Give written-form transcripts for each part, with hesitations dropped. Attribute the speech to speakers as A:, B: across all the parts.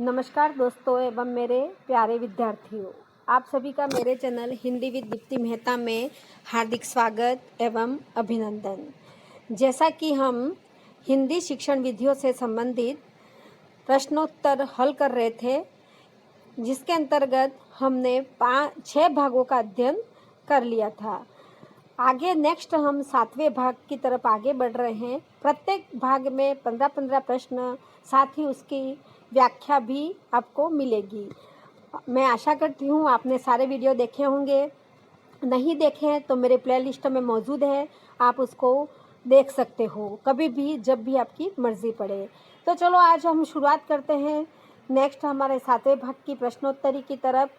A: नमस्कार दोस्तों एवं मेरे प्यारे विद्यार्थियों, आप सभी का मेरे चैनल हिंदी विद दीप्ति मेहता में हार्दिक स्वागत एवं अभिनंदन। जैसा कि हम हिंदी शिक्षण विधियों से संबंधित प्रश्नोत्तर हल कर रहे थे, जिसके अंतर्गत हमने 6 भागों का अध्ययन कर लिया था। आगे नेक्स्ट हम 7वें भाग की तरफ आगे बढ़ रहे हैं। प्रत्येक भाग में 15-15 प्रश्न, साथ ही उसकी व्याख्या भी आपको मिलेगी। मैं आशा करती हूँ आपने सारे वीडियो देखे होंगे। नहीं देखे हैं तो मेरे प्लेलिस्ट में मौजूद है, आप उसको देख सकते हो कभी भी, जब भी आपकी मर्ज़ी पड़े। तो चलो आज हम शुरुआत करते हैं नेक्स्ट हमारे 7वें भाग की प्रश्नोत्तरी की तरफ,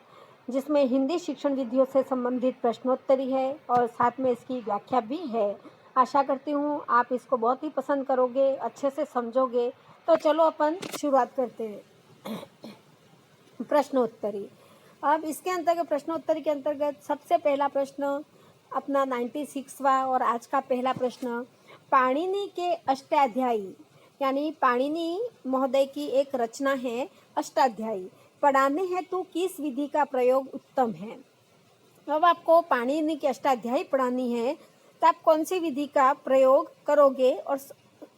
A: जिसमें हिंदी शिक्षण विधियों से संबंधित प्रश्नोत्तरी है और साथ में इसकी व्याख्या भी है। आशा करती हूँ आप इसको बहुत ही पसंद करोगे, अच्छे से समझोगे। तो चलो अपन शुरुआत करते हैं प्रश्नोत्तरी। अब इसके अंतर्गत प्रश्नोत्तरी के अंतर्गत सबसे पहला प्रश्न अपना 96वां और आज का पहला प्रश्न, पाणिनि के अष्टाध्यायी यानी पाणिनि महोदय की एक रचना है अष्टाध्यायी, पढ़ाने हेतु किस विधि का प्रयोग उत्तम है। अब आपको पाणिनि की अष्टाध्यायी पढ़ानी है तो आप कौन सी विधि का प्रयोग करोगे और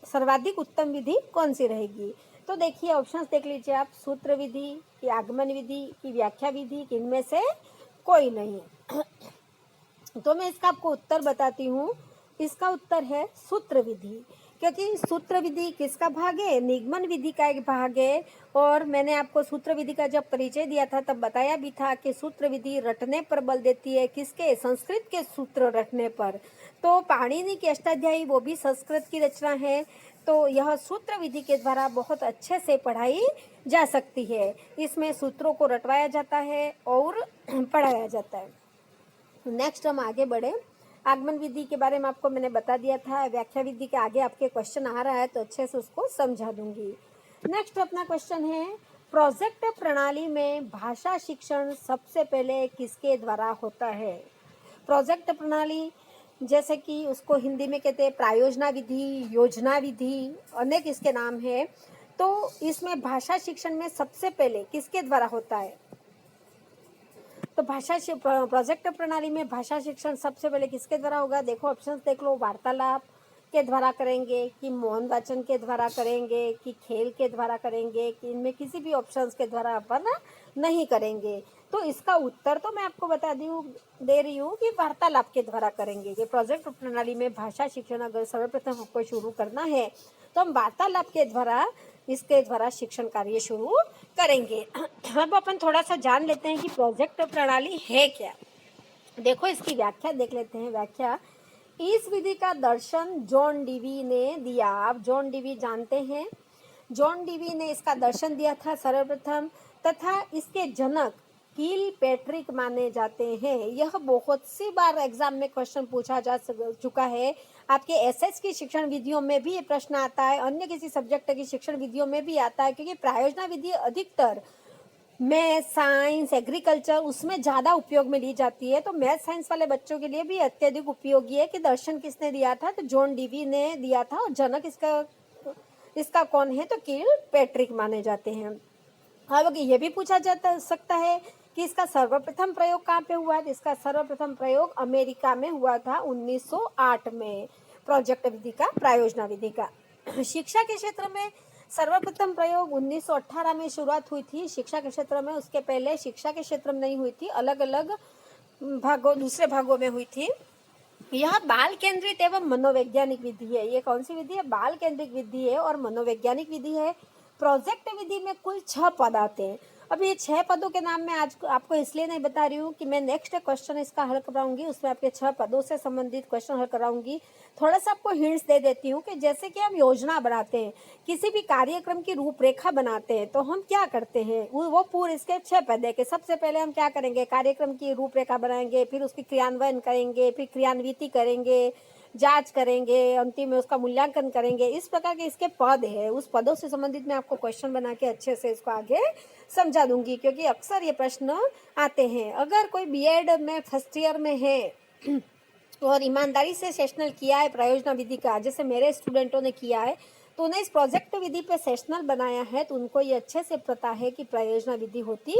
A: सर्वाधिक उत्तम विधि कौन सी रहेगी। तो देखिए ऑप्शंस देख लीजिए आप, सूत्र विधि की आगमन विधि की व्याख्या विधि की, इनमें से कोई नहीं। तो मैं इसका आपको उत्तर बताती हूँ। इसका उत्तर है सूत्र विधि, क्योंकि सूत्र विधि किसका भाग है, निगमन विधि का एक भाग है। और मैंने आपको सूत्र विधि का जब परिचय दिया था तब बताया भी था कि सूत्र विधि रटने पर बल देती है, किसके, संस्कृत के सूत्र रटने पर। तो पाणिनि की अष्टाध्यायी वो भी संस्कृत की रचना है, तो यह सूत्र विधि के द्वारा बहुत अच्छे से पढ़ाई जा सकती है। इसमें सूत्रों को रटवाया जाता है और पढ़ाया जाता है। नेक्स्ट हम आगे बढ़े। आगमन विधि के बारे में आपको मैंने बता दिया था। व्याख्या विधि के आगे आपके क्वेश्चन आ रहा है तो अच्छे से उसको समझा दूंगी। नेक्स्ट अपना क्वेश्चन है, प्रोजेक्ट प्रणाली में भाषा शिक्षण सबसे पहले किसके द्वारा होता है। प्रोजेक्ट प्रणाली जैसे कि उसको हिंदी में कहते हैं प्रायोजना विधि, योजना विधि, अनेक इसके नाम है। तो इसमें भाषा शिक्षण में सबसे पहले किसके द्वारा होता है। तो प्रोजेक्ट प्रणाली में भाषा शिक्षण सबसे पहले किसके द्वारा होगा। देखो ऑप्शंस देख लो, वार्तालाप के द्वारा करेंगे कि मौन वाचन के द्वारा करेंगे कि खेल के द्वारा करेंगे, कि इनमें किसी भी ऑप्शंस के द्वारा अपन नहीं करेंगे। तो इसका उत्तर तो मैं आपको दे रही हूँ कि वार्तालाप के द्वारा करेंगे। ये प्रोजेक्ट प्रणाली में भाषा शिक्षण अगर सर्वप्रथम हमको शुरू करना है तो हम वार्तालाप के द्वारा इसके द्वारा शिक्षण कार्य शुरू करेंगे। अब अपन थोड़ा सा जान लेते हैं कि प्रोजेक्ट प्रणाली है क्या। देखो इसकी व्याख्या देख लेते हैं। व्याख्या, इस विधि का दर्शन जॉन डीवी ने दिया। आप जॉन डीवी जानते हैं, जॉन डीवी ने इसका दर्शन दिया था सर्वप्रथम, तथा इसके जनक कील पैट्रिक माने जाते हैं। यह बहुत सी बार एग्जाम में क्वेश्चन पूछा जा चुका है। आपके एसएस की शिक्षण विधियों में भी ये प्रश्न आता है, अन्य किसी सब्जेक्ट की शिक्षण विधियों में भी आता है, क्योंकि प्रायोजना विधि अधिकतर मैथ, साइंस, एग्रीकल्चर उसमें ज़्यादा उपयोग में ली जाती है। तो मैथ साइंस वाले बच्चों के लिए भी अत्यधिक उपयोगी है कि दर्शन किसने दिया था, तो जॉन डीवी ने दिया था। और जनक इसका कौन है, तो कील पैट्रिक माने जाते हैं। अब ये भी पूछा सकता है कि इसका सर्वप्रथम प्रयोग कहाँ पे हुआ है। तो इसका सर्वप्रथम प्रयोग अमेरिका में हुआ था 1908 में, प्रोजेक्ट विधि का, प्रायोजना विधि का। शिक्षा के क्षेत्र में सर्वप्रथम प्रयोग 1918 में शुरुआत हुई थी शिक्षा के क्षेत्र में। उसके पहले शिक्षा के क्षेत्र में नहीं हुई थी, अलग अलग दूसरे भागों में हुई थी। यह बाल केंद्रित एवं मनोवैज्ञानिक विधि है। ये कौन सी विधि है, बाल केंद्रित विधि है और मनोवैज्ञानिक विधि है। प्रोजेक्ट विधि में कुल 6 पद आते हैं। अब ये 6 पदों के नाम मैं आज आपको इसलिए नहीं बता रही हूँ कि मैं नेक्स्ट क्वेश्चन इसका हल कराऊंगी, उसमें आपके 6 पदों से संबंधित क्वेश्चन हल कराऊंगी। थोड़ा सा आपको हिंट्स दे देती हूँ कि जैसे कि हम योजना बनाते हैं, किसी भी कार्यक्रम की रूपरेखा बनाते हैं, तो हम क्या करते हैं, वो पूरे इसके 6 पद है कि सबसे पहले हम क्या करेंगे, कार्यक्रम की रूपरेखा बनाएंगे, फिर उसकी क्रियान्वयन करेंगे, फिर क्रियान्विति करेंगे, जांच करेंगे, अंतिम में उसका मूल्यांकन करेंगे। इस प्रकार के इसके पद है। उस पदों से संबंधित मैं आपको क्वेश्चन बना के अच्छे से इसको आगे समझा दूंगी, क्योंकि अक्सर ये प्रश्न आते हैं। अगर कोई बीएड में फर्स्ट ईयर में है और ईमानदारी से सेशनल किया है प्रायोजना विधि का, जैसे मेरे स्टूडेंटों ने किया है, तूने इस प्रोजेक्ट विधि पे सेशनल बनाया है तो उनको ये अच्छे से पता है कि प्रयोजना विधि होती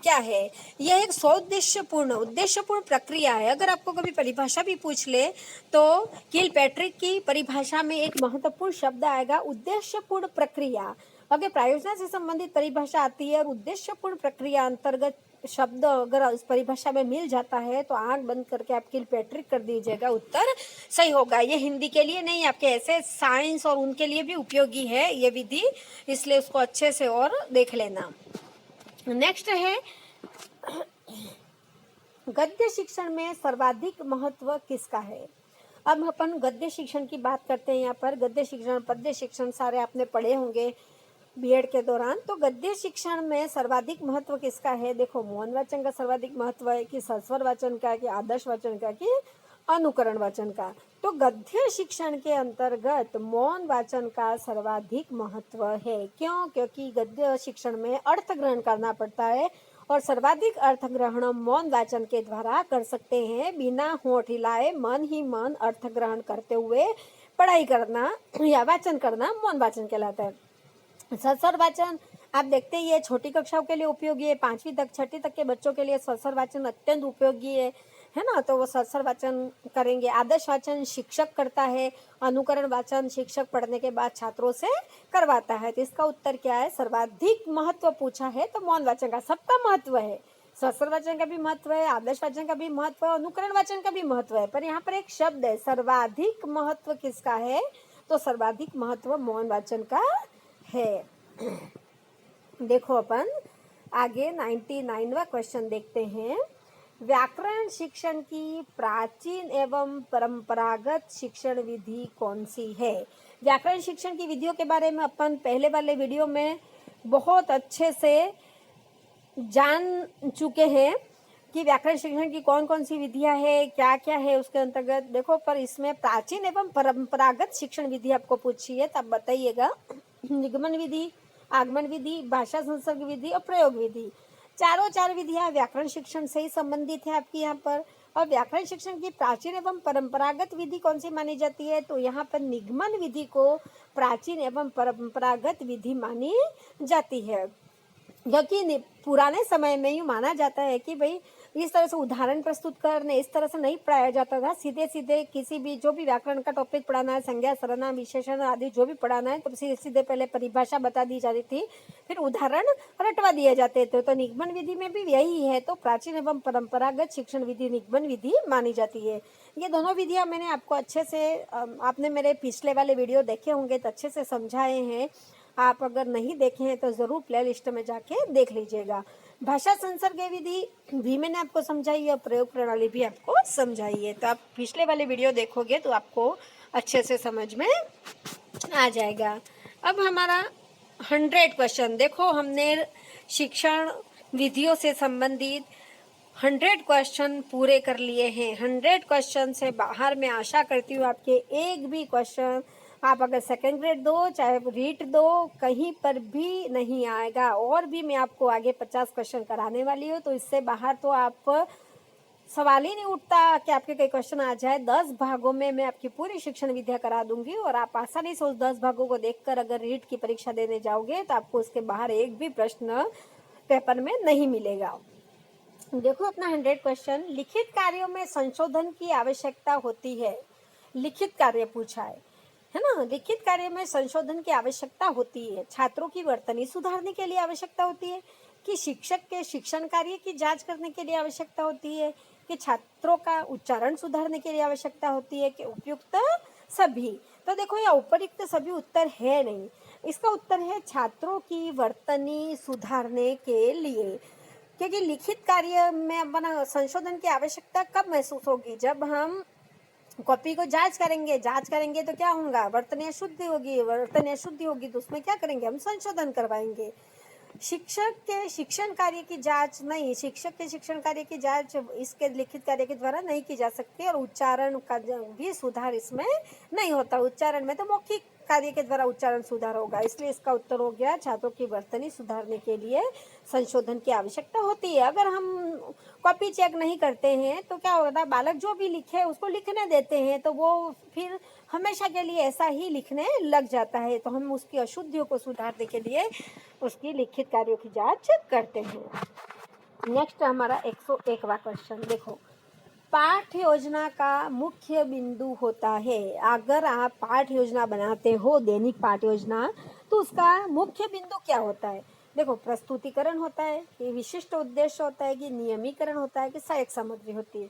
A: क्या है। यह एक उद्देश्यपूर्ण प्रक्रिया है। अगर आपको कभी परिभाषा भी पूछ ले तो किलपैट्रिक की परिभाषा में एक महत्वपूर्ण शब्द आएगा, उद्देश्यपूर्ण प्रक्रिया। अगर प्रयोजना से संबंधित परिभाषा आती है और उद्देश्यपूर्ण प्रक्रिया अंतर्गत शब्द अगर उस परिभाषा में मिल जाता है तो आंख बंद करके आप किलपैट्रिक कर दीजिएगा, उत्तर सही होगा। ये हिंदी के लिए नहीं, आपके ऐसे साइंस और उनके लिए भी उपयोगी है ये विधि, इसलिए उसको अच्छे से और देख लेना। नेक्स्ट है, गद्य शिक्षण में सर्वाधिक महत्व किसका है। अब अपन गद्य शिक्षण की बात करते हैं। यहाँ पर गद्य शिक्षण, पद्य शिक्षण सारे आपने पढ़े होंगे बीएड के दौरान। तो गद्य शिक्षण में सर्वाधिक महत्व किसका है। देखो, मौन वाचन का सर्वाधिक महत्व है कि सरस्वर वाचन का, कि आदर्श वाचन का, कि अनुकरण वाचन का। तो गद्य शिक्षण के अंतर्गत मौन वाचन का सर्वाधिक महत्व है। क्यों? क्योंकि गद्य शिक्षण में अर्थ ग्रहण करना पड़ता है और सर्वाधिक अर्थ ग्रहण मौन वाचन के द्वारा कर सकते हैं। बिना होठ हिलाए मन ही मन अर्थ ग्रहण करते हुए पढ़ाई करना या वाचन करना मौन वाचन कहलाता है। सरसर वाचन आप देखते ही है, छोटी कक्षाओं के लिए उपयोगी है, 5वीं तक 6ठी तक के बच्चों के लिए सरसर वाचन अत्यंत उपयोगी है ना। तो वो सरसर वाचन करेंगे। आदर्श वाचन शिक्षक करता है, अनुकरण वाचन शिक्षक पढ़ने के बाद छात्रों से करवाता है। तो इसका उत्तर क्या है, सर्वाधिक महत्व पूछा है तो मौन वाचन का। सबका महत्व है, सरसर वाचन का भी महत्व है, आदर्श वाचन का भी महत्व है, अनुकरण वाचन का भी महत्व है, पर यहाँ पर एक शब्द है, सर्वाधिक महत्व किसका है, तो सर्वाधिक महत्व मौन वाचन का है। देखो अपन आगे 99वां क्वेश्चन देखते हैं। व्याकरण शिक्षण की प्राचीन एवं परंपरागत शिक्षण विधि कौन सी है। व्याकरण शिक्षण की विधियों के बारे में अपन पहले वाले वीडियो में बहुत अच्छे से जान चुके हैं कि व्याकरण शिक्षण की कौन कौन सी विधियां है, क्या क्या है उसके अंतर्गत। देखो, पर इसमें प्राचीन एवं परंपरागत शिक्षण विधि आपको पूछी है, तब बताइएगा। निगमन विधि, आगमन विधि, भाषा संसर्ग विधि और प्रयोग विधि, चार विधियां व्याकरण शिक्षण से ही संबंधित है आपकी यहाँ पर। और व्याकरण शिक्षण की प्राचीन एवं परंपरागत विधि कौन सी मानी जाती है, तो यहाँ पर निगमन विधि को प्राचीन एवं परंपरागत विधि मानी जाती है। क्योंकि पुराने समय में यूँ माना जाता है कि भाई इस तरह से उदाहरण प्रस्तुत करने इस तरह से नहीं पढ़ाया जाता था। सीधे सीधे किसी भी जो भी व्याकरण का टॉपिक पढ़ाना है, संज्ञा, सर्वनाम, विशेषण आदि जो भी पढ़ाना है, तो सीधे पहले परिभाषा बता दी जाती थी, फिर उदाहरण रटवा दिए जाते थे। तो निगमन विधि में भी यही है। तो प्राचीन एवं परंपरागत शिक्षण विधि निगमन विधि मानी जाती है। ये दोनों विधियाँ मैंने आपको अच्छे से, आपने मेरे पिछले वाले वीडियो देखे होंगे तो अच्छे से समझाए हैं। आप अगर नहीं देखे हैं तो ज़रूर प्ले लिस्ट में जाके देख लीजिएगा। भाषा संसर्ग विधि भी मैंने आपको समझाई है, प्रयोग प्रणाली भी आपको समझाई है। तो आप पिछले वाले वीडियो देखोगे तो आपको अच्छे से समझ में आ जाएगा। अब हमारा 100 क्वेश्चन, देखो हमने शिक्षण विधियों से संबंधित 100 क्वेश्चन पूरे कर लिए हैं। 100 क्वेश्चन से बाहर मैं आशा करती हूँ आपके एक भी क्वेश्चन, आप अगर सेकेंड ग्रेड दो चाहे रीट दो, कहीं पर भी नहीं आएगा। और भी मैं आपको आगे 50 क्वेश्चन कराने वाली हूँ, तो इससे बाहर तो आप सवाल ही नहीं उठता कि आपके कई क्वेश्चन आ जाए। 10 भागों में मैं आपकी पूरी शिक्षण विद्या करा दूंगी और आप आसानी से उस 10 भागों को देखकर अगर रीट की परीक्षा देने जाओगे तो आपको उसके बाहर एक भी प्रश्न पेपर में नहीं मिलेगा। देखो अपना 100 क्वेश्चन, लिखित कार्यों में संशोधन की आवश्यकता होती है। लिखित कार्य पूछा है ना। लिखित कार्य में संशोधन की आवश्यकता होती है। छात्रों की वर्तनी सुधारने के लिए आवश्यकता होती है, कि शिक्षक के शिक्षण कार्य की जांच करने के लिए आवश्यकता होती है, कि छात्रों का उच्चारण सुधारने के लिए आवश्यकता होती है, कि उपयुक्त सभी। तो देखो ये उपयुक्त सभी उत्तर है नहीं, इसका उत्तर है छात्रों की वर्तनी सुधारने के लिए। क्योंकि लिखित कार्य में अपना संशोधन की आवश्यकता कब महसूस होगी, जब हम कॉपी को जांच करेंगे तो क्या होगा, वर्तनी अशुद्धि होगी तो उसमें क्या करेंगे, हम संशोधन करवाएंगे। शिक्षक के शिक्षण कार्य की जांच नहीं, शिक्षक के शिक्षण कार्य की जांच इसके लिखित कार्य के द्वारा नहीं की जा सकती और उच्चारण का भी सुधार इसमें नहीं होता। उच्चारण में तो मौखिक कार्य के द्वारा उच्चारण सुधार होगा। इसलिए इसका उत्तर हो गया छात्रों की वर्तनी सुधारने के लिए संशोधन की आवश्यकता होती है। अगर हम कॉपी चेक नहीं करते हैं तो क्या होता है, बालक जो भी लिखे उसको लिखने देते हैं तो वो फिर हमेशा के लिए ऐसा ही लिखने लग जाता है। तो हम उसकी अशुद्धियों को सुधारने के लिए उसकी लिखित कार्यों की जांच करते हैं। नेक्स्ट हमारा 101वां क्वेश्चन देखो, पाठ योजना का मुख्य बिंदु होता है। अगर आप पाठ योजना बनाते हो, दैनिक पाठ योजना, तो उसका मुख्य बिंदु क्या होता है? देखो, प्रस्तुतिकरण होता है कि विशिष्ट उद्देश्य होता है कि नियमीकरण होता है कि सहायक सामग्री होती है।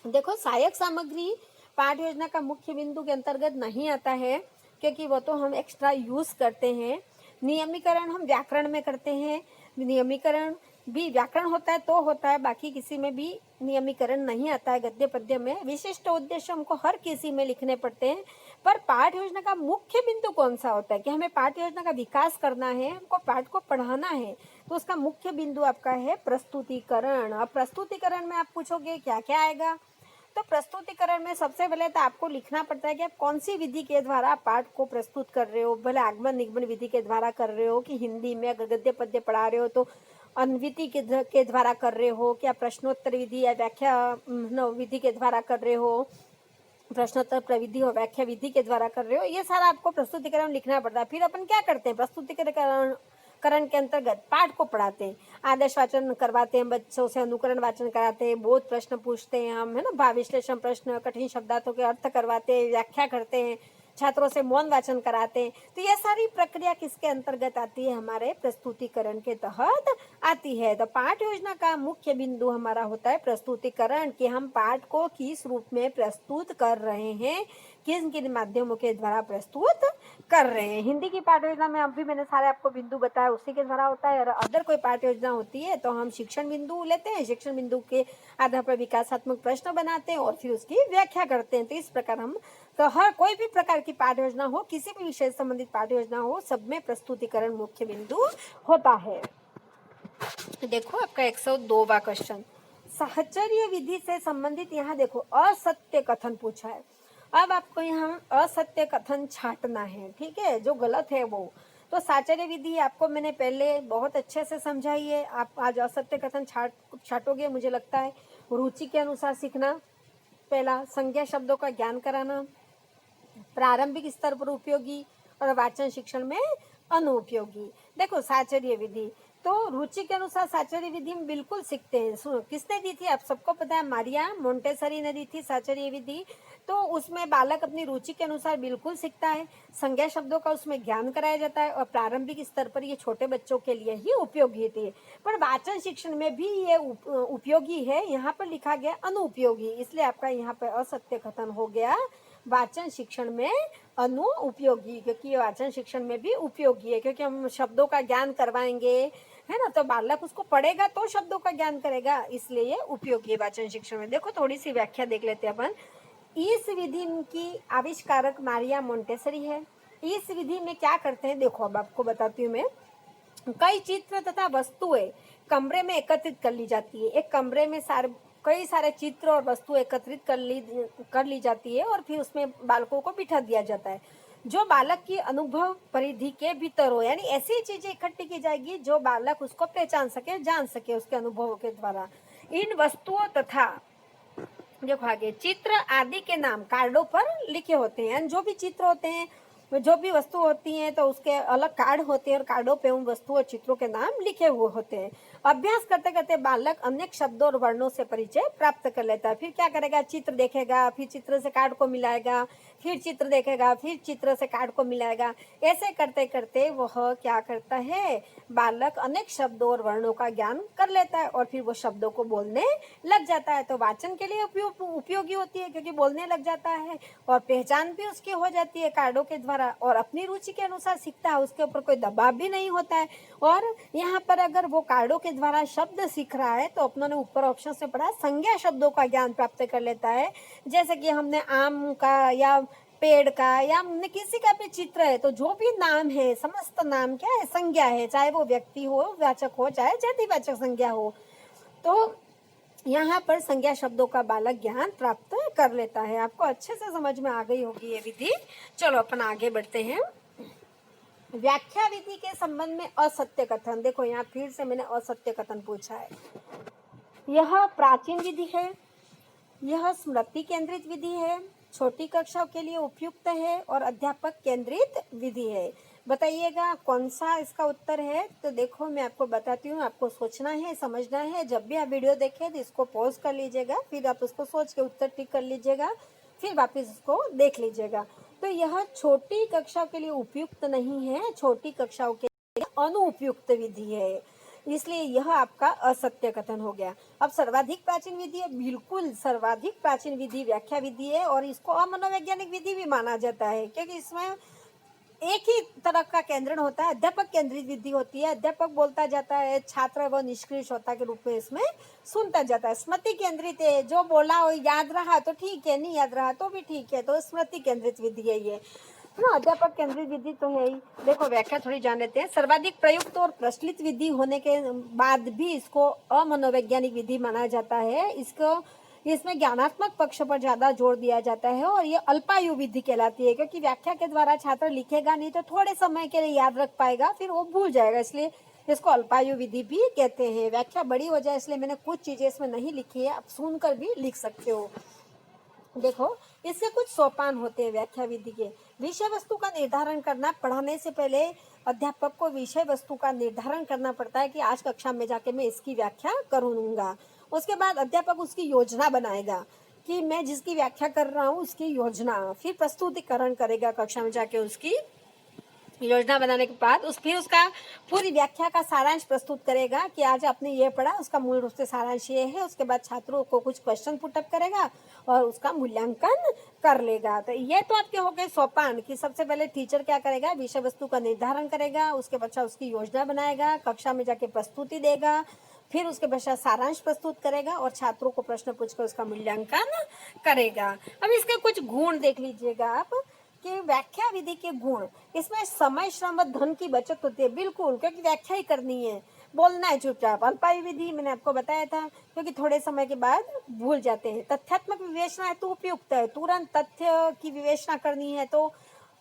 A: देखो, सहायक सामग्री पाठ योजना का मुख्य बिंदु के अंतर्गत नहीं आता है क्योंकि वो तो हम एक्स्ट्रा यूज करते हैं। नियमीकरण हम व्याकरण में करते हैं। नियमीकरण भी व्याकरण होता है तो होता है, बाकी किसी में भी नियमीकरण नहीं आता है। गद्य पद्य में विशिष्ट उद्देश्य हमको हर किसी में लिखने पड़ते हैं। पर पाठ योजना का मुख्य बिंदु कौन सा होता है कि हमें पाठ योजना का विकास करना है, हमको पाठ को पढ़ाना है, तो उसका मुख्य बिंदु आपका है प्रस्तुतिकरण। अब प्रस्तुतिकरण में आप पूछोगे क्या क्या आएगा, तो प्रस्तुतिकरण में सबसे पहले तो आपको लिखना पड़ता है कि आप कौन सी विधि के द्वारा पाठ को प्रस्तुत कर रहे हो। भले आगमन निगमन विधि के द्वारा कर रहे हो कि हिंदी में अगर गद्य पद्य पढ़ा रहे हो तो अन्विति के द्वारा कर रहे हो, क्या प्रश्नोत्तर विधि या व्याख्या विधि के द्वारा कर रहे हो, प्रश्नोत्तर प्रविधि और व्याख्या विधि के द्वारा कर रहे हो। ये सारा आपको प्रस्तुतिकरण लिखना पड़ता है। फिर अपन क्या करते हैं, प्रस्तुतिकरण के अंतर्गत पाठ को पढ़ाते हैं, आदर्श वाचन करवाते हैं, बच्चों से अनुकरण वाचन कराते हैं, बोध प्रश्न पूछते हैं हम, है ना, भाव विश्लेषण प्रश्न, कठिन शब्दार्थों के अर्थ करवाते हैं, व्याख्या करते हैं, छात्रों से मौन वाचन कराते हैं। तो ये सारी प्रक्रिया किसके अंतर्गत आती है? हमारे प्रस्तुतिकरण के तहत आती है। तो पाठ योजना का मुख्य बिंदु हमारा होता है प्रस्तुतिकरण, कि हम पाठ को किस रूप में प्रस्तुत कर रहे हैं, किन किन माध्यमों के द्वारा प्रस्तुत कर रहे हैं। हिंदी की पाठ योजना में अभी मैंने सारे आपको बिंदु बताया, उसी के द्वारा होता है। और अदर कोई पाठ योजना होती है तो हम शिक्षण बिंदु लेते हैं, शिक्षण बिंदु के आधार पर विकासात्मक प्रश्न बनाते हैं और फिर उसकी व्याख्या करते हैं। तो इस प्रकार हम, तो हर कोई भी प्रकार की पाठ योजना हो, किसी भी विषय से संबंधित पाठ योजना हो, सब में प्रस्तुतिकरण मुख्य बिंदु होता है। देखो आपका 102वां क्वेश्चन, साहचर्य विधि से संबंधित यहाँ देखो असत्य कथन पूछा है। अब आपको यहाँ असत्य कथन छांटना है, ठीक है, जो गलत है वो। तो साहचर्य विधि आपको मैंने पहले बहुत अच्छे से समझाई है। आप आज असत्य कथन छांटोगे, मुझे लगता है रुचि के अनुसार सीखना। पहला, संज्ञा शब्दों का ज्ञान कराना, प्रारंभिक स्तर पर उपयोगी और वाचन शिक्षण में अनुपयोगी। देखो साहचर्य विधि तो रुचि के अनुसार साहचर्य विधि हम बिल्कुल सीखते हैं। सुनो, किसने दी थी? आप सबको पता है, मारिया मोंटेसरी ने दी थी साहचर्य विधि। तो उसमें बालक अपनी रुचि के अनुसार बिल्कुल सीखता है। संज्ञा शब्दों का उसमें ज्ञान कराया जाता है और प्रारंभिक स्तर पर ये छोटे बच्चों के लिए ही उपयोगी थी। पर वाचन शिक्षण में भी ये उपयोगी है। यहाँ पर लिखा गया अनुपयोगी, इसलिए आपका यहाँ पर असत्य कथन हो गया वाचन शिक्षण में अनुपयोगी, क्योंकि वाचन शिक्षण में भी उपयोगी है, क्योंकि हम शब्दों का ज्ञान करवाएंगे, है ना, तो बालक उसको पढ़ेगा तो शब्दों का ज्ञान करेगा, इसलिए ये उपयोगी है वाचन शिक्षण में। देखो थोड़ी सी व्याख्या देख लेते हैं अपन। इस विधि की आविष्कारक मारिया मोंटेसरी है। इस विधि में क्या करते हैं, देखो अब आपको बताती हूँ मैं। कई चित्र तथा वस्तुएं कमरे में एकत्रित कर ली जाती है। एक कमरे में कई सारे चित्र और वस्तु एकत्रित कर ली जाती है और फिर उसमें बालकों को बिठा दिया जाता है, जो बालक की अनुभव परिधि के भीतर हो। यानी ऐसी चीजें इकट्ठी की जाएगी जो बालक उसको पहचान सके, जान सके उसके अनुभवों के द्वारा। इन वस्तुओं तथा देखो आगे, चित्र आदि के नाम कार्डों पर लिखे होते हैं। जो भी चित्र होते हैं, जो भी वस्तु होती हैं, तो उसके अलग कार्ड होते हैं और कार्डों पे उन वस्तु और चित्रों के नाम लिखे हुए होते हैं। अभ्यास करते करते बालक अनेक शब्दों और वर्णों से परिचय प्राप्त कर लेता है। फिर क्या करेगा, चित्र देखेगा, फिर चित्र से कार्ड को मिलाएगा, फिर चित्र देखेगा, फिर चित्र से कार्ड को मिलाएगा। ऐसे करते करते वह क्या करता है, बालक अनेक शब्दों और वर्णों का ज्ञान कर लेता है और फिर वो शब्दों को बोलने लग जाता है। तो वाचन के लिए उपयोगी होती है क्योंकि बोलने लग जाता है और पहचान भी उसकी हो जाती है कार्डों के द्वारा, और अपनी रुचि के अनुसार सीखता है, उसके ऊपर कोई दबाव भी नहीं होता है। और यहाँ पर अगर वो कार्डों के द्वारा शब्द सीख रहा है तो अपनों ने ऊपर ऑप्शन से पढ़ा, संज्ञा शब्दों का ज्ञान प्राप्त कर लेता है। जैसे कि हमने आम का या पेड़ का या हमने किसी का भी चित्र है, तो जो भी नाम है, समस्त नाम क्या है, संज्ञा है, चाहे वो व्यक्ति हो, वाचक हो, चाहे जातिवाचक संज्ञा हो। तो यहाँ पर संज्ञा शब्दों का बालक ज्ञान प्राप्त कर लेता है। आपको अच्छे से समझ में आ गई होगी ये विधि। चलो अपन आगे बढ़ते हैं। व्याख्या विधि के संबंध में असत्य कथन, देखो यहाँ फिर से मैंने असत्य कथन पूछा है। यह प्राचीन विधि है, यह स्मृति केंद्रित विधि है, छोटी कक्षाओं के लिए उपयुक्त है और अध्यापक केंद्रित विधि है। बताइएगा कौन सा इसका उत्तर है। तो देखो मैं आपको बताती हूँ, आपको सोचना है, समझना है। जब भी आप वीडियो देखें तो इसको पॉज कर लीजिएगा, फिर आप उसको सोच के उत्तर टिक कर लीजिएगा, फिर वापस उसको देख लीजिएगा। तो यह छोटी कक्षाओं के लिए उपयुक्त नहीं है, छोटी कक्षाओं के लिए अनुपयुक्त विधि है, इसलिए यह आपका असत्य कथन हो गया। अब सर्वाधिक प्राचीन विधि है, बिल्कुल सर्वाधिक प्राचीन विधि व्याख्या विधि है और इसको अमनोवैज्ञानिक विधि भी माना जाता है, क्योंकि इसमें एक ही तरह का केंद्रण होता है, अध्यापक केंद्रित विधि होती है। अध्यापक बोलता जाता है, छात्र व निष्क्रिय श्रोता के रूप में इसमें सुनता जाता है। स्मृति केंद्रित है, जो बोला हो याद रहा तो ठीक है, नहीं याद रहा तो भी ठीक है, तो स्मृति केंद्रित विधि है ये ना। अध्यापक केंद्रित विधि तो है ही। देखो व्याख्या थोड़ी जान लेते हैं। सर्वाधिक प्रयुक्त और प्रचलित विधि होने के बाद भी इसको अमनोवैज्ञानिक विधि माना जाता है। इसमें ज्ञानात्मक पक्ष पर ज्यादा जोर दिया जाता है और ये अल्पायु विधि कहलाती है, क्योंकि व्याख्या के द्वारा छात्र लिखेगा नहीं तो थोड़े समय के लिए याद रख पाएगा, फिर वो भूल जाएगा, इसलिए इसको अल्पायु विधि भी कहते हैं। व्याख्या बड़ी हो जाए इसलिए मैंने कुछ चीजें इसमें नहीं लिखी है, आप सुनकर भी लिख सकते हो। देखो इसके कुछ सोपान होते हैं व्याख्या विधि के। विषय वस्तु का निर्धारण करना, पढ़ाने से पहले अध्यापक को विषय वस्तु का निर्धारण करना पड़ता है कि आज कक्षा में जाके मैं इसकी व्याख्या करूंगा। उसके बाद अध्यापक उसकी योजना बनाएगा कि मैं जिसकी व्याख्या कर रहा हूँ उसकी योजना, फिर प्रस्तुतिकरण करेगा कक्षा में जाके। उसकी योजना बनाने के बाद फिर उसका पूरी व्याख्या का सारांश प्रस्तुत करेगा कि आज आपने ये पढ़ा, उसका मूल रूप से सारांश ये है। उसके बाद छात्रों को कुछ क्वेश्चन पुटअप करेगा और उसका मूल्यांकन कर लेगा। तो ये तो आपके हो गए सोपान कि सबसे पहले टीचर क्या करेगा, विषय वस्तु का निर्धारण करेगा, उसके पश्चात उसकी योजना बनाएगा, कक्षा में जाके प्रस्तुति देगा, फिर उसके पश्चात सारांश प्रस्तुत करेगा और छात्रों को प्रश्न पूछकर उसका मूल्यांकन करेगा। अब इसके कुछ गुण देख लीजिएगा आप कि व्याख्या विधि के गुण। इसमें समय, श्रम व धन की बचत होती है, बिल्कुल, क्योंकि व्याख्या ही करनी है, बोलना है चुपचाप। अल्पायु विधि मैंने आपको बताया था, क्योंकि थोड़े समय के बाद भूल जाते हैं। तथ्यात्मक विवेचना है तो उपयुक्त है, तुरंत तथ्य की विवेचना करनी है तो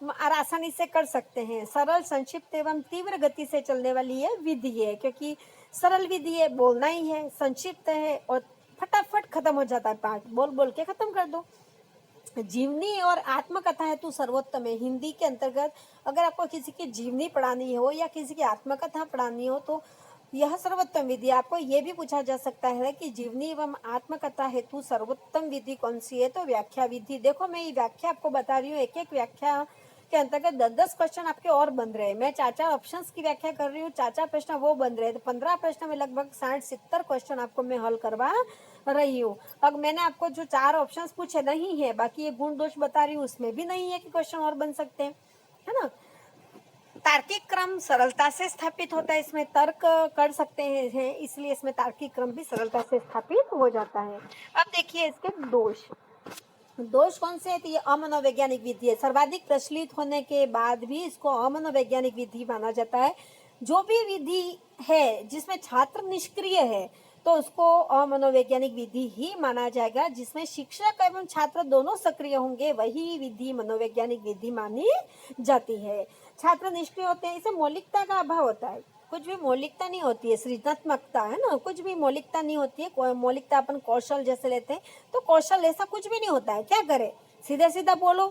A: आसानी से कर सकते हैं। सरल, संक्षिप्त एवं तीव्र गति से चलने वाली ये विधि है, क्योंकि सरल विधि है, बोलना ही है, संक्षिप्त है और फटाफट खत्म हो जाता है पाठ, बोल बोल के खत्म कर दो। जीवनी और आत्मकथा है तो सर्वोत्तम है। हिंदी के अंतर्गत अगर आपको किसी की जीवनी पढ़ानी हो या किसी की आत्मकथा पढ़ानी हो तो यह सर्वोत्तम विधि। आपको ये भी पूछा जा सकता है कि जीवनी एवं आत्मकथा हेतु सर्वोत्तम विधि कौन सी है, तो व्याख्या विधि। देखो मैं ये व्याख्या आपको बता रही हूँ, एक एक व्याख्या के अंतर्गत 10-10 क्वेश्चन आपके और बन रहे हैं। मैं 4-4 ऑप्शंस की व्याख्या कर रही हूँ, 4-4 प्रश्न वो बन रहे हैं, तो 15 प्रश्न में लगभग 60-70 क्वेश्चन आपको मैं हल करवा रही हूँ। अब मैंने आपको जो 4 ऑप्शंस पूछे नहीं है, बाकी ये गुण दोष बता रही हूँ, उसमें भी नहीं है कि क्वेश्चन और बन सकते हैं, है ना। तार्किक क्रम सरलता से स्थापित होता है, इसमें तर्क कर सकते हैं, इसलिए इसमें तार्किक क्रम भी सरलता से स्थापित हो जाता है। अब देखिए इसके दोष। दोष कौन से है, तो ये अमनोवैज्ञानिक विधि है। सर्वाधिक प्रचलित होने के बाद भी इसको अमनोवैज्ञानिक विधि माना जाता है। जो भी विधि है जिसमें छात्र निष्क्रिय है तो उसको अमनोवैज्ञानिक विधि ही माना जाएगा। जिसमें शिक्षक एवं छात्र दोनों सक्रिय होंगे वही विधि मनोवैज्ञानिक विधि मानी जाती है। छात्र निष्क्रिय होते हैं, इसे मौलिकता का अभाव होता है, कुछ भी मौलिकता नहीं होती है, सृजनात्मकता है ना, कुछ भी मौलिकता नहीं होती है। कोई मौलिकता अपन कौशल जैसे लेते हैं, तो कौशल ऐसा कुछ भी नहीं होता है। क्या करे, सीधा सीधा बोलो,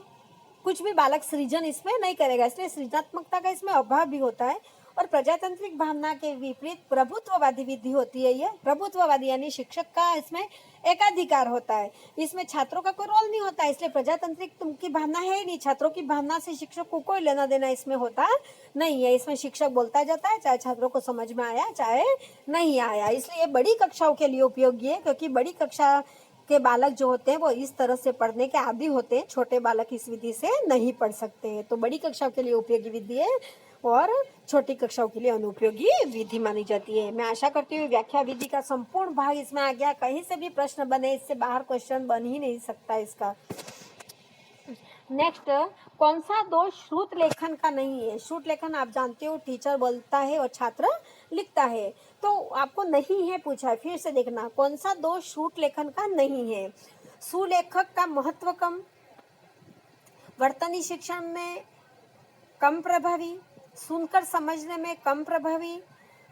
A: कुछ भी बालक सृजन इसमें नहीं करेगा, इसलिए सृजनात्मकता का इसमें अभाव भी होता है। और प्रजातांत्रिक भावना के विपरीत प्रभुत्ववादी विधि होती है। ये प्रभुत्ववादी यानी शिक्षक का इसमें एकाधिकार होता है, इसमें छात्रों का कोई रोल नहीं होता है, इसलिए प्रजातांत्रिक की भावना है ही नहीं। छात्रों की भावना से शिक्षक को कोई लेना देना इसमें होता नहीं है। इसमें शिक्षक बोलता जाता है, चाहे छात्रों को समझ में आया चाहे नहीं आया। इसलिए बड़ी कक्षाओं के लिए उपयोगी है, क्योंकि बड़ी कक्षा के बालक जो होते हैं वो इस तरह से पढ़ने के आदी होते हैं, छोटे बालक इस विधि से नहीं पढ़ सकते हैं। तो बड़ी कक्षाओं के लिए उपयोगी विधि है और छोटी कक्षाओं के लिए अनुपयोगी विधि मानी जाती है। मैं आशा करती हूँ व्याख्या विधि का संपूर्ण भाग इसमें आ गया। कहीं से भी प्रश्न बने, इससे बाहर क्वेश्चन बन ही नहीं सकता इसका। नेक्स्ट, कौन सा दोष श्रुत लेखन का नहीं है। श्रुत लेखन आप जानते हो, टीचर बोलता है और छात्र लिखता है। तो आपको नहीं है पूछा है, फिर से देखना कौन सा दोष शूट लेखन का नहीं है। सुलेखक का महत्व कम, वर्तनी शिक्षण में कम प्रभावी, सुनकर समझने में कम प्रभावी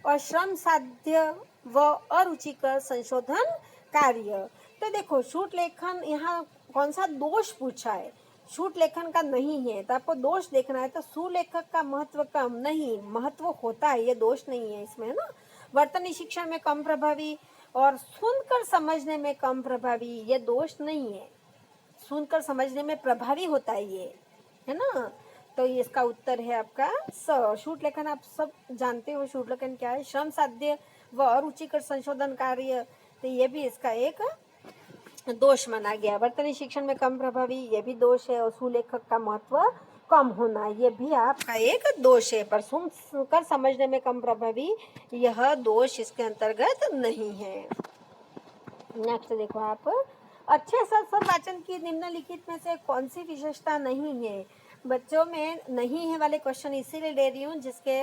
A: और श्रम साध्य व अरुचिकर संशोधन कार्य। तो देखो शूट लेखन यहाँ कौन सा दोष पूछा है, शूट लेखन का नहीं है, तो आपको दोष देखना है। तो सुलेखक का महत्व कम, नहीं महत्व होता है, ये दोष नहीं है इसमें, है ना। वर्तनी शिक्षण में कम प्रभावी और सुनकर समझने में कम प्रभावी, ये दोष नहीं है, सुनकर समझने में प्रभावी होता है ये, है ना। तो ये इसका उत्तर है आपका स। शूट लेखन आप सब जानते हो, शूट लेखन क्या है, श्रम साध्य व अरुचिकर संशोधन कार्य, तो ये भी इसका एक दोष माना गया। वर्तनी शिक्षण में कम प्रभावी, ये भी दोष है, और सुलेखक का महत्व कम होना, ये भी आपका एक दोष है। पर सुनकर समझने में कम प्रभावी, यह दोष इसके अंतर्गत नहीं है। नेक्स्ट देखो आप, अच्छे सत्सर वाचन की निम्नलिखित में से कौन सी विशेषता नहीं है। बच्चों में नहीं है वाले क्वेश्चन इसीलिए ले रही हूँ जिसके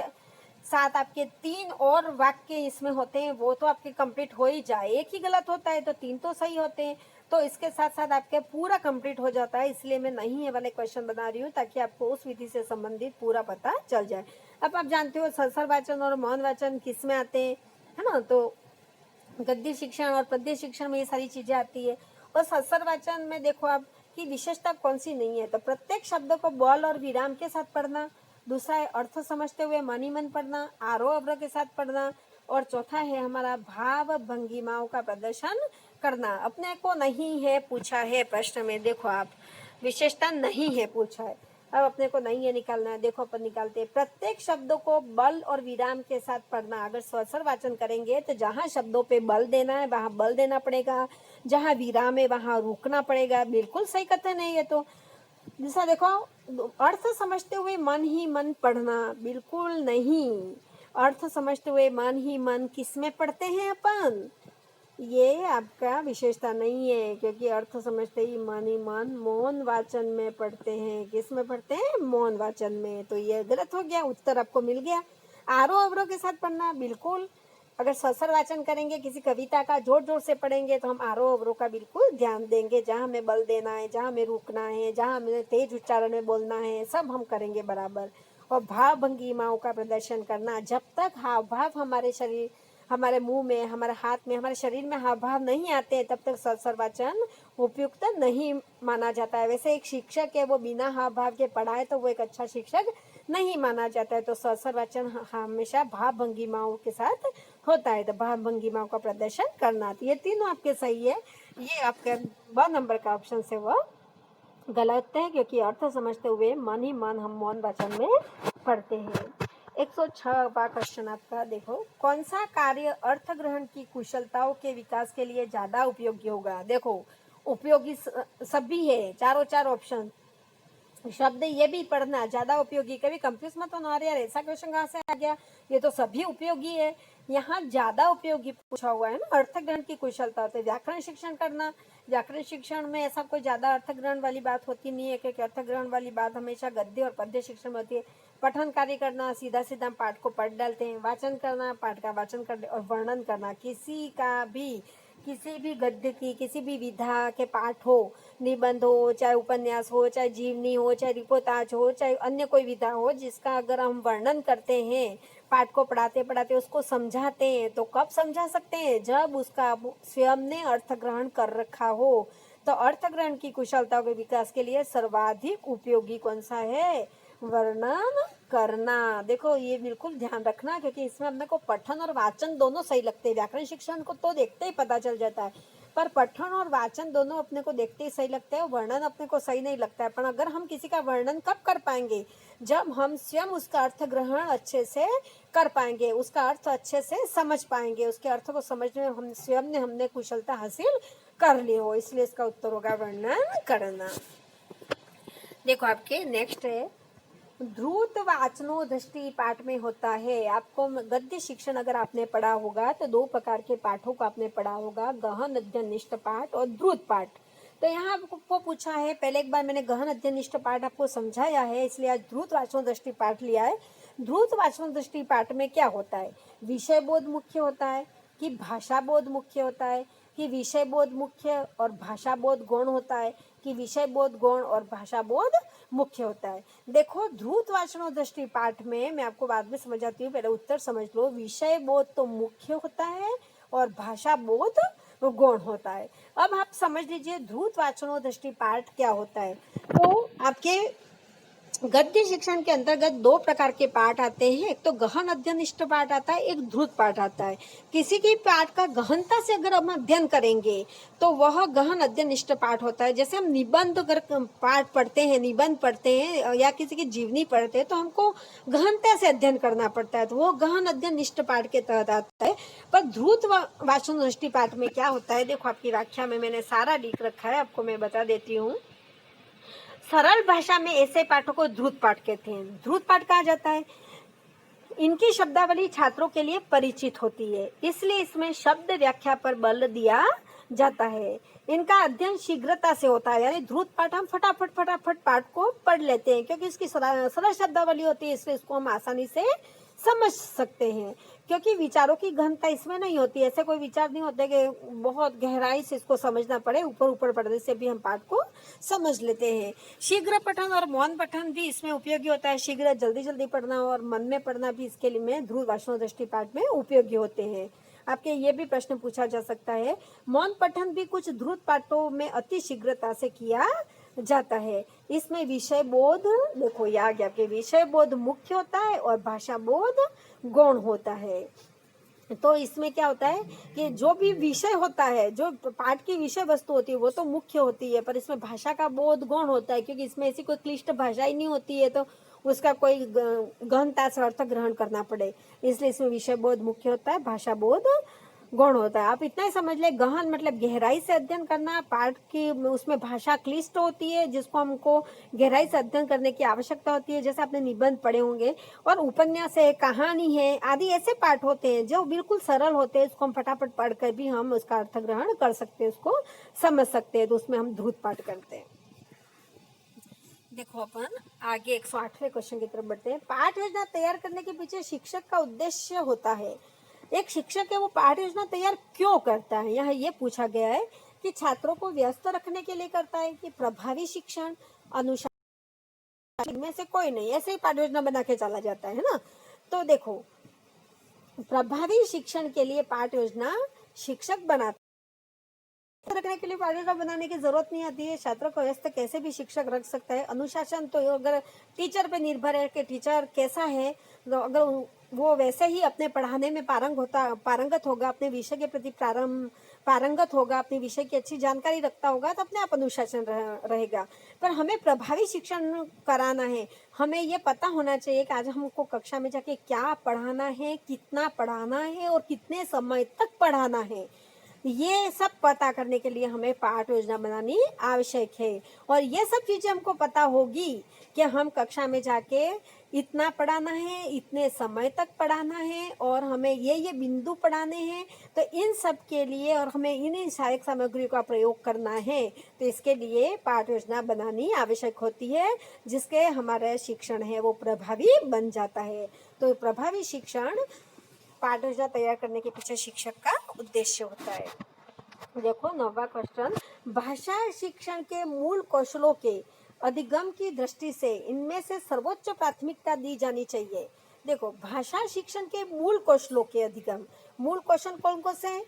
A: साथ आपके 3 और वाक्य इसमें होते हैं, वो तो आपके कंप्लीट हो ही जाए। एक ही गलत होता है तो 3 तो सही होते हैं, तो इसके साथ साथ आपके पूरा कंप्लीट हो जाता है। इसलिए मैं नहीं है वाले क्वेश्चन बना रही हूँ ताकि आपको उस विधि से संबंधित पूरा पता चल जाए। अब आप जानते हो सत्सर वाचन और मौन वाचन किस में आते हैं, है ना। तो गद्य शिक्षण और पद्य शिक्षण में ये सारी चीजें आती है। और सत्सर वाचन में देखो आप कि विशेषता कौन सी नहीं है, तो प्रत्येक शब्द को बल और विराम के साथ पढ़ना, दूसरा है अर्थ समझते हुए मन ही मन पढ़ना, आरोह अवरोह के साथ पढ़ना, और चौथा है हमारा भाव भंगिमाओं का प्रदर्शन करना। अपने को नहीं है पूछा है प्रश्न में, देखो आप विशेषता नहीं है पूछा है, अब अपने को नहीं है निकालना है। देखो अपन निकालते हैं, प्रत्येक शब्दों को बल और विराम के साथ पढ़ना। अगर स्वसर वाचन करेंगे तो जहाँ शब्दों पे बल देना है वहाँ बल देना पड़ेगा, जहाँ विराम है वहाँ रुकना पड़ेगा। बिल्कुल सही कथन है ये तो। जैसा देखो अर्थ समझते हुए मन ही मन पढ़ना, बिल्कुल नहीं। अर्थ समझते हुए मन ही मन किस में पढ़ते हैं अपन, ये आपका विशेषता नहीं है, क्योंकि अर्थ समझते ही मन मौन वाचन में पढ़ते हैं। किस में पढ़ते हैं, मौन वाचन में। तो ये गलत हो गया, उत्तर आपको मिल गया। आरोह अवरोह के साथ पढ़ना, बिल्कुल। अगर ससर वाचन करेंगे किसी कविता का जोर जोर से पढ़ेंगे तो हम आरोह अवरोह का बिल्कुल ध्यान देंगे, जहाँ हमें बल देना है, जहाँ हमें रुकना है, जहाँ हमें तेज उच्चारण में बोलना है, सब हम करेंगे बराबर। और भाव भंगिमाओं का प्रदर्शन करना, जब तक हाव भाव हमारे शरीर, हमारे मुंह में, हमारे हाथ में, हमारे शरीर में हाव भाव नहीं आते हैं तब तक सत्सर वाचन उपयुक्त नहीं माना जाता है। वैसे एक शिक्षक है वो बिना हाव भाव के पढ़ाए तो वो एक अच्छा शिक्षक नहीं माना जाता है। तो सत्सर वाचन हमेशा भाव भंगिमाओं के साथ होता है, तो भाव भंगिमाओं का प्रदर्शन करना। तो ये तीनों आपके सही है, ये आपके 2 नंबर का ऑप्शन से वो गलत है, क्योंकि अर्थ समझते हुए मन ही मन हम मौन वाचन में पढ़ते हैं। 106वां क्वेश्चन आपका देखो, कौन सा कार्य अर्थ ग्रहण की कुशलताओं के विकास के लिए ज्यादा उपयोगी होगा। देखो उपयोगी सभी है, चारों 4 ऑप्शन शब्द ये भी पढ़ना ज्यादा उपयोगी। कभी कंफ्यूज मत होना, यार ऐसा क्वेश्चन कहाँ से आ गया, ये तो सभी उपयोगी है। यहाँ ज्यादा उपयोगी पूछा हुआ है ना, अर्थ ग्रहण की कुशलता। तो व्याकरण शिक्षण करना, व्याकरण शिक्षण में ऐसा कोई ज्यादा अर्थ ग्रहण वाली बात होती नहीं है, क्योंकि अर्थ ग्रहण वाली बात हमेशा गद्य और पद्य शिक्षण में होती है। पठन कार्य करना, सीधा सीधा पाठ को पढ़ डालते हैं। वाचन करना, पाठ का वाचन कर, और वर्णन करना, किसी भी गद्य की किसी भी विधा के पाठ हो, निबंध हो, चाहे उपन्यास हो, चाहे जीवनी हो, चाहे रिपोर्टाज हो, चाहे अन्य कोई विधा हो, जिसका अगर हम वर्णन करते हैं, पाठ को पढ़ाते पढ़ाते उसको समझाते हैं, तो कब समझा सकते हैं, जब उसका स्वयं ने अर्थ ग्रहण कर रखा हो। तो अर्थ ग्रहण की कुशलता के विकास के लिए सर्वाधिक उपयोगी कौन सा है, वर्णन करना। देखो ये बिल्कुल ध्यान रखना, क्योंकि इसमें अपने को पठन और वाचन दोनों सही लगते हैं। व्याकरण शिक्षण को तो देखते ही पता चल जाता है, पर पठन और वाचन दोनों अपने को देखते ही सही लगते हैं, वर्णन अपने को सही नहीं लगता है। पर अगर हम किसी का वर्णन कब कर पाएंगे, जब हम स्वयं उसका अर्थ ग्रहण अच्छे से कर पाएंगे, उसका अर्थ अच्छे से समझ पाएंगे, उसके अर्थ को समझने में हम स्वयं ने हमने कुशलता हासिल कर ली हो। इसलिए इसका उत्तर होगा वर्णन करना। देखो आपके नेक्स्ट है, ध्रुत वाचनो दृष्टि पाठ में होता है। आपको गद्य शिक्षण अगर आपने पढ़ा होगा तो 2 प्रकार के पाठों को आपने पढ़ा होगा, गहन अध्ययननिष्ठ पाठ और ध्रुत पाठ। तो यहाँ आपको पूछा है, पहले एक बार मैंने गहन अध्ययननिष्ठ पाठ आपको समझाया है, इसलिए आज ध्रुत वाचनो दृष्टि पाठ लिया है। ध्रुत वाचन दृष्टि पाठ में क्या होता है, विषय बोध मुख्य होता है कि भाषा बोध मुख्य होता है कि विषय बोध मुख्य और भाषा बोध गौण होता है कि विषय बोध गौण और भाषा बोध मुख्य होता है। देखो ध्रुत वाचन दृष्टि पाठ में मैं आपको बाद में समझाती हूँ, पहले उत्तर समझ लो। विषय बोध तो मुख्य होता है और भाषा बोध गौण होता है। अब आप समझ लीजिए ध्रुत वाचन दृष्टि पाठ क्या होता है। तो आपके गद्य शिक्षण के अंतर्गत दो प्रकार के पाठ आते हैं, एक तो गहन अध्ययनिष्ठ पाठ आता है, एक ध्रुत पाठ आता है। किसी की पाठ का गहनता से अगर हम अध्ययन करेंगे तो वह गहन अध्ययनिष्ठ पाठ होता है। जैसे हम निबंध अगर पाठ पढ़ते हैं, निबंध पढ़ते हैं या किसी की जीवनी पढ़ते हैं तो हमको गहनता से अध्ययन करना पड़ता है, तो वो गहन अध्ययनिष्ठ पाठ के तहत आता है। पर ध्रुत वाचन दृष्टि पाठ में क्या होता है, देखो आपकी व्याख्या में मैंने सारा लिख रखा है, आपको मैं बता देती हूँ। सरल भाषा में ऐसे पाठों को ध्रुत पाठ कहते हैं। ध्रुत पाठ कहा जाता है, इनकी शब्दावली छात्रों के लिए परिचित होती है, इसलिए इसमें शब्द व्याख्या पर बल दिया जाता है। इनका अध्ययन शीघ्रता से होता है, यानी ध्रुत पाठ हम फटाफट पाठ को पढ़ लेते हैं क्योंकि इसकी सरल शब्दावली होती है, इसलिए इसको हम आसानी से समझ सकते हैं। क्योंकि विचारों की गहनता इसमें नहीं होती, ऐसे कोई विचार नहीं होते कि बहुत गहराई से इसको समझना पड़े, ऊपर पढ़ने से भी हम पाठ को समझ लेते हैं। शीघ्र पठन और मौन पठन भी इसमें उपयोगी होता है। शीघ्र जल्दी पढ़ना और मन में पढ़ना भी इसके लिए में ध्रुत वाचन दृष्टि पाठ में उपयोगी होते हैं। आपके ये भी प्रश्न पूछा जा सकता है, मौन पठन भी कुछ ध्रुत पाठों में अति शीघ्रता से किया जाता है। इसमें विषय बोध, देखो ये आ गया कि विषय बोध मुख्य होता है और भाषा बोध गौण होता है। तो इसमें क्या होता है कि जो भी विषय होता है, जो पाठ की विषय वस्तु होती है वो तो मुख्य होती है, पर इसमें भाषा का बोध गौण होता है क्योंकि इसमें ऐसी कोई क्लिष्ट भाषा ही नहीं होती है तो उसका कोई गहनता से अर्थ ग्रहण करना पड़े, इसलिए इसमें विषय बोध मुख्य होता है, भाषा बोध गौण होता है। आप इतना ही समझ ले, गहन मतलब गहराई से अध्ययन करना, पाठ की उसमें भाषा क्लिष्ट होती है जिसको हमको गहराई से अध्ययन करने की आवश्यकता होती है, जैसे आपने निबंध पढ़े होंगे। और उपन्यास है, कहानी है आदि ऐसे पाठ होते हैं जो बिल्कुल सरल होते हैं, इसको हम फटाफट पढ़कर भी हम उसका अर्थ ग्रहण कर सकते हैं, उसको समझ सकते हैं, तो उसमें हम ध्रुत पाठ करते हैं। देखो अपन आगे 108वें क्वेश्चन की तरफ बढ़ते हैं। पाठ योजना तैयार करने के पीछे शिक्षक का उद्देश्य होता है। एक शिक्षक है वो पाठ योजना तैयार क्यों करता है, यहाँ ये पूछा गया है कि छात्रों को व्यस्त रखने के लिए करता है कि प्रभावी शिक्षण, अनुशासन में से कोई नहीं, ऐसे ही पाठ योजना बना के चला जाता है ना। तो देखो प्रभावी शिक्षण के लिए पाठ योजना शिक्षक बनाता रखने के लिए पाठ योजना बनाने की जरूरत नहीं आती है, छात्रों को व्यस्त कैसे भी शिक्षक रख सकता है। अनुशासन तो अगर टीचर पे निर्भर है कि टीचर कैसा है, तो अगर वो वैसे ही अपने पढ़ाने में पारंगत होगा, अपने विषय के प्रति पारंगत होगा, अपने विषय की अच्छी जानकारी रखता होगा तो अपने आप अनुशासन रहेगा। पर हमें प्रभावी शिक्षण कराना है, हमें ये पता होना चाहिए कि आज हमको कक्षा में जाके क्या पढ़ाना है, कितना पढ़ाना है और कितने समय तक पढ़ाना है, ये सब पता करने के लिए हमें पाठ योजना बनानी आवश्यक है। और ये सब चीजें हमको पता होगी कि हम कक्षा में जाके इतना पढ़ाना है, इतने समय तक पढ़ाना है और हमें ये बिंदु पढ़ाने हैं, तो इन सब के लिए और हमें इन सहायक सामग्री का प्रयोग करना है, तो इसके लिए पाठ योजना बनानी आवश्यक होती है, जिसके हमारा शिक्षण है वो प्रभावी बन जाता है। तो प्रभावी शिक्षण पाठ योजना तैयार करने के पीछे शिक्षक का उद्देश्य होता है। देखो 9वां क्वेश्चन, भाषा शिक्षण के मूल कौशलों के अधिगम की दृष्टि से इनमें से सर्वोच्च प्राथमिकता दी जानी चाहिए। देखो भाषा शिक्षण के मूल कौशलों के अधिगम, मूल कौशल कौन कौन से हैं?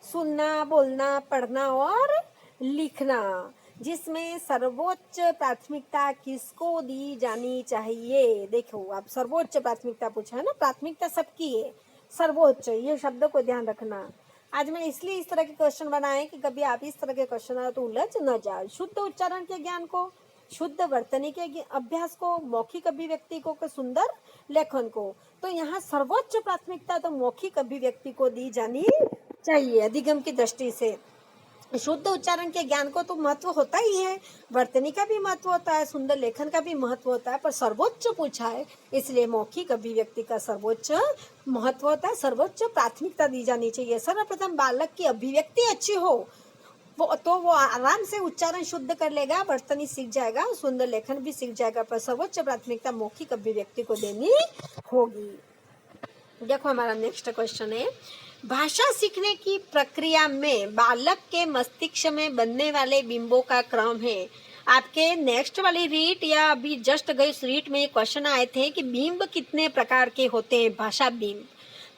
A: सुनना, बोलना, पढ़ना और लिखना, जिसमें सर्वोच्च प्राथमिकता किसको दी जानी चाहिए। देखो आप सर्वोच्च प्राथमिकता पूछा है ना, प्राथमिकता सबकी है, सर्वोच्च ये शब्द को ध्यान रखना। आज मैंने इसलिए इस तरह के क्वेश्चन बनाए कि कभी आप इस तरह के क्वेश्चन आए तो उलझ न जाए। शुद्ध उच्चारण के ज्ञान को, शुद्ध वर्तनी के अभ्यास को, मौखिक अभिव्यक्ति को, सुंदर लेखन को, तो यहाँ सर्वोच्च प्राथमिकता तो मौखिक अभिव्यक्ति को दी जानी चाहिए अधिगम की दृष्टि से। शुद्ध उच्चारण के ज्ञान को तो महत्व होता ही है, वर्तनी का भी महत्व होता है, सुंदर लेखन का भी महत्व होता है, पर सर्वोच्च पूछा है इसलिए मौखिक अभिव्यक्ति का सर्वोच्च महत्व होता है, सर्वोच्च प्राथमिकता दी जानी चाहिए। सर्वप्रथम बालक की अभिव्यक्ति अच्छी हो, वो आराम से उच्चारण शुद्ध कर लेगा, वर्तनी सीख जाएगा, सुंदर लेखन भी सीख जाएगा, पर सर्वोच्च प्राथमिकता मौखिक अभिव्यक्ति को देनी होगी। देखो हमारा नेक्स्ट क्वेश्चन है, भाषा सीखने की प्रक्रिया में बालक के मस्तिष्क में बनने वाले बिंबों का क्रम है। आपके नेक्स्ट वाली रीट या अभी जस्ट गई रीट में क्वेश्चन आए थे कि बिंब कितने प्रकार के होते हैं, भाषा बिंब।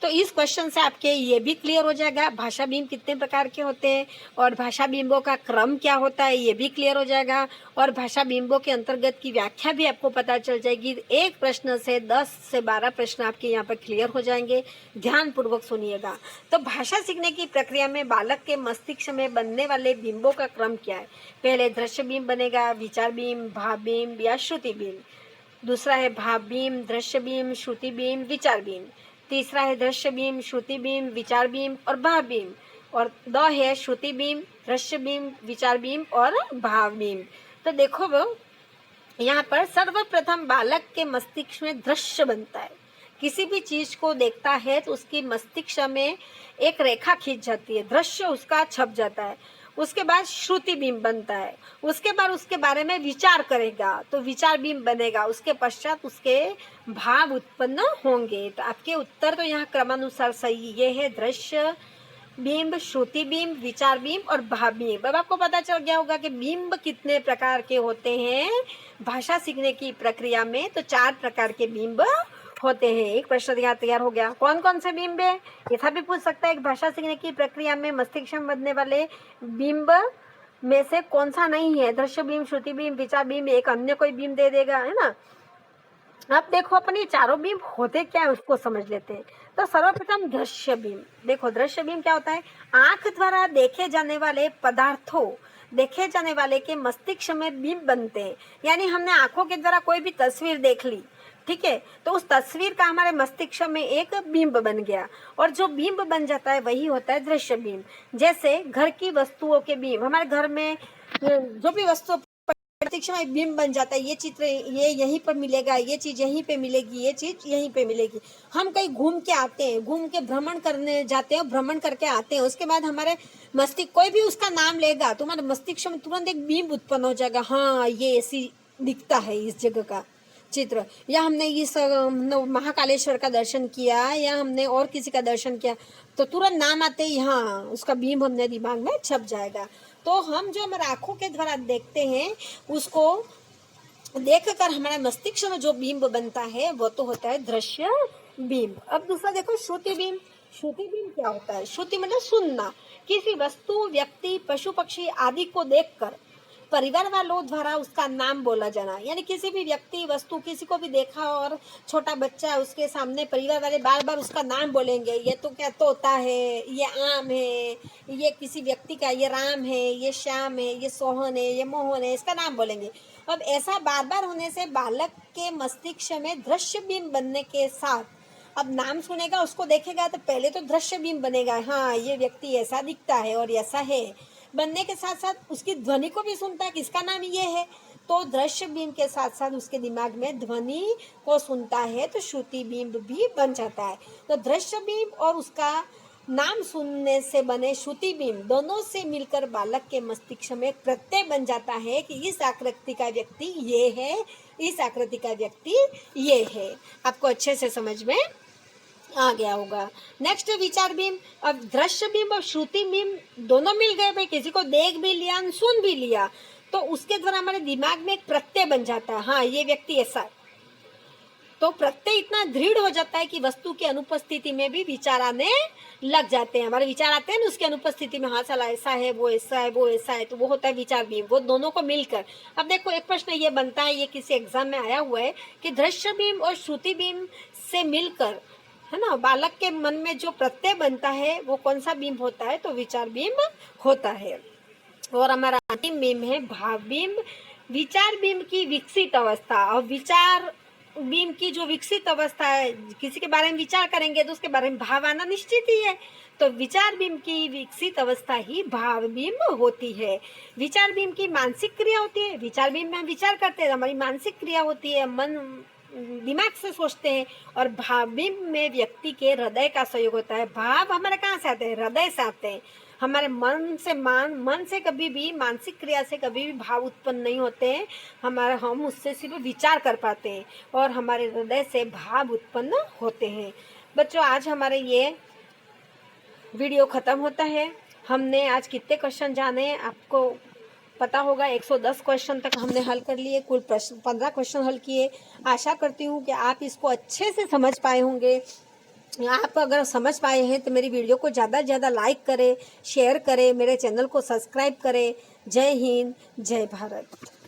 A: तो इस क्वेश्चन से आपके ये भी क्लियर हो जाएगा भाषा बिंब कितने प्रकार के होते हैं, और भाषा बिंबों का क्रम क्या होता है ये भी क्लियर हो जाएगा, और भाषा बिंबों के अंतर्गत की व्याख्या भी आपको पता चल जाएगी। एक प्रश्न से 10 से 12 प्रश्न आपके यहाँ पर क्लियर हो जाएंगे, ध्यान पूर्वक सुनिएगा। तो भाषा सीखने की प्रक्रिया में बालक के मस्तिष्क में बनने वाले बिंबों का क्रम क्या है? पहले दृश्य बिंब बनेगा, विचार बिंब, भाव बिंब या श्रुति बिंब। दूसरा है भाव बिंब, दृश्य बिंब, श्रुति बिंब, विचार बिंब। तीसरा है दृश्य बिंब, श्रुति बिंब, विचार बिंब और भाव बिंब। और 2 है श्रुति बिंब, दृश्य बिंब, विचार बिंब और भाव बिंब। तो देखो वो यहाँ पर सर्वप्रथम बालक के मस्तिष्क में दृश्य बनता है। किसी भी चीज को देखता है तो उसकी मस्तिष्क में एक रेखा खींच जाती है, दृश्य उसका छप जाता है। उसके बाद श्रुति बिंब बनता है, उसके बाद उसके बारे में विचार करेगा तो विचार बिंब बनेगा, उसके पश्चात उसके भाव उत्पन्न होंगे। तो आपके उत्तर तो यहाँ क्रमानुसार सही ये है, दृश्य बिंब, श्रुति बिंब, विचार बिंब और भाव बिंब। अब आपको पता चल गया होगा कि बिंब कितने प्रकार के होते हैं भाषा सीखने की प्रक्रिया में। तो 4 प्रकार के बिंब होते हैं। एक प्रश्न यहाँ तैयार हो गया, कौन कौन से बिंब है? ऐसा भी पूछ सकता है, एक भाषा सीखने की प्रक्रिया में मस्तिष्क में बनने वाले बिंब में से कौन सा नहीं है? दृश्य बिंब, श्रुति बिंब, विचार बिंब, एक अन्य कोई बिंब दे देगा, है ना। अब देखो अपन ये चारों बिंब होते क्या है उसको समझ लेते हैं। तो सर्वप्रथम दृश्य बिंब। देखो दृश्य बिंब क्या होता है? आंख द्वारा देखे जाने वाले पदार्थों, देखे जाने वाले के मस्तिष्क में बिंब बनते हैं। यानी हमने आंखों के द्वारा कोई भी तस्वीर देख ली, ठीक है, तो उस तस्वीर का हमारे मस्तिष्क में एक बिंब बन गया, और जो बिंब बन जाता है वही होता है दृश्य बिंब। जैसे घर की वस्तुओं के बिंब, हमारे घर में जो भी वस्तु मस्तिष्क में बिंब बन जाता है, ये चित्र ये यहीं पर मिलेगा, ये चीज यहीं पे मिलेगी, ये चीज यहीं पे मिलेगी। हम कहीं घूम के आते हैं, घूम के भ्रमण करने जाते हैं, भ्रमण करके आते हैं, उसके बाद हमारे मस्तिष्क कोई भी उसका नाम लेगा तो हमारे मस्तिष्क में तुरंत एक बिंब उत्पन्न हो जाएगा, हाँ ये ऐसी दिखता है इस जगह का चित्र, या हमने इस महाकालेश्वर का दर्शन किया या हमने और किसी का दर्शन किया तो तुरंत नाम आते ही हाँ उसका बिंब हमने दिमाग में छप जाएगा। तो हम जो हमारे आंखों के द्वारा देखते हैं उसको देखकर हमारे मस्तिष्क में जो बिंब बनता है वो तो होता है दृश्य बिंब। अब दूसरा देखो श्रुति बिंब। श्रुति बिंब क्या होता है? श्रुति मतलब सुनना, किसी वस्तु, व्यक्ति, पशु पक्षी आदि को देखकर परिवार वालों द्वारा उसका नाम बोला जाना। यानी किसी भी व्यक्ति, वस्तु, किसी को भी देखा और छोटा बच्चा है उसके सामने परिवार वाले बार बार उसका नाम बोलेंगे, ये तो क्या तोता है, ये आम है, ये किसी व्यक्ति का, ये राम है, ये श्याम है, ये सोहन है, ये मोहन है, इसका नाम बोलेंगे। अब ऐसा बार बार होने से बालक के मस्तिष्क में दृश्य बिंब बनने के साथ, अब नाम सुनेगा, उसको देखेगा तो पहले तो दृश्य बिंब बनेगा, हाँ ये व्यक्ति ऐसा दिखता है और ऐसा है, बनने के साथ साथ उसकी ध्वनि को भी सुनता है कि इसका नाम ये है, तो दृश्य बिंब के साथ साथ उसके दिमाग में ध्वनि को सुनता है तो श्रुति बिंब भी बन जाता है। तो दृश्य बिंब और उसका नाम सुनने से बने श्रुति बिंब दोनों से मिलकर बालक के मस्तिष्क में एक प्रत्यय बन जाता है कि इस आकृति का व्यक्ति ये है, इस आकृति का व्यक्ति ये है। आपको अच्छे से समझ में आ गया होगा। नेक्स्ट विचार बिंब। अब दृश्य बिंब और श्रुति बिंब दोनों मिल गए, भाई किसी को देख भी लिया, सुन भी लिया, तो उसके द्वारा हमारे दिमाग में एक प्रत्यय बन जाता है, हाँ ये व्यक्ति ऐसा है। तो प्रत्यय इतना दृढ़ हो जाता है कि वस्तु की अनुपस्थिति में भी विचार आने लग जाते हैं। हमारे विचार आते हैं ना उसकी अनुपस्थिति में, हाँ साला ऐसा है, वो ऐसा है, वो ऐसा है, तो वो होता है विचार बिंब। वो दोनों को मिलकर, अब देखो एक प्रश्न ये बनता है, ये किसी एग्जाम में आया हुआ है कि दृश्य बिंब और श्रुति बिंब से मिलकर, है ना, बालक के मन में जो प्रत्यय बनता है वो कौन सा बिंब होता है? तो विचार बिंब होता है। और हमारा अंतिम बिंब है भाव बिंब। विचार बिंब की विकसित अवस्था, और विचार बिंब की जो विकसित अवस्था है, किसी के बारे में विचार करेंगे तो उसके बारे में भाव आना निश्चित ही है, तो विचार बिंब की विकसित अवस्था ही भाव बिंब होती है। विचार बिंब की मानसिक क्रिया होती है, विचार बिंब में हम विचार करते हैं, हमारी मानसिक क्रिया होती है, मन दिमाग से सोचते हैं, और भाव बिंब में व्यक्ति के हृदय का सहयोग होता है। भाव हमारे कहाँ से आते हैं? हृदय से आते हैं। हमारे मन से कभी भी, मानसिक क्रिया से कभी भी भाव उत्पन्न नहीं होते हैं। हम उससे सिर्फ विचार कर पाते हैं और हमारे हृदय से भाव उत्पन्न होते हैं। बच्चों, आज हमारे ये वीडियो ख़त्म होता है। हमने आज कितने क्वेश्चन जाने, आपको पता होगा 110 क्वेश्चन तक हमने हल कर लिए। कुल प्रश्न 15 क्वेश्चन हल किए। आशा करती हूँ कि आप इसको अच्छे से समझ पाए होंगे। आप अगर समझ पाए हैं तो मेरी वीडियो को ज़्यादा से ज़्यादा लाइक करें, शेयर करें, मेरे चैनल को सब्सक्राइब करें। जय हिंद, जय भारत।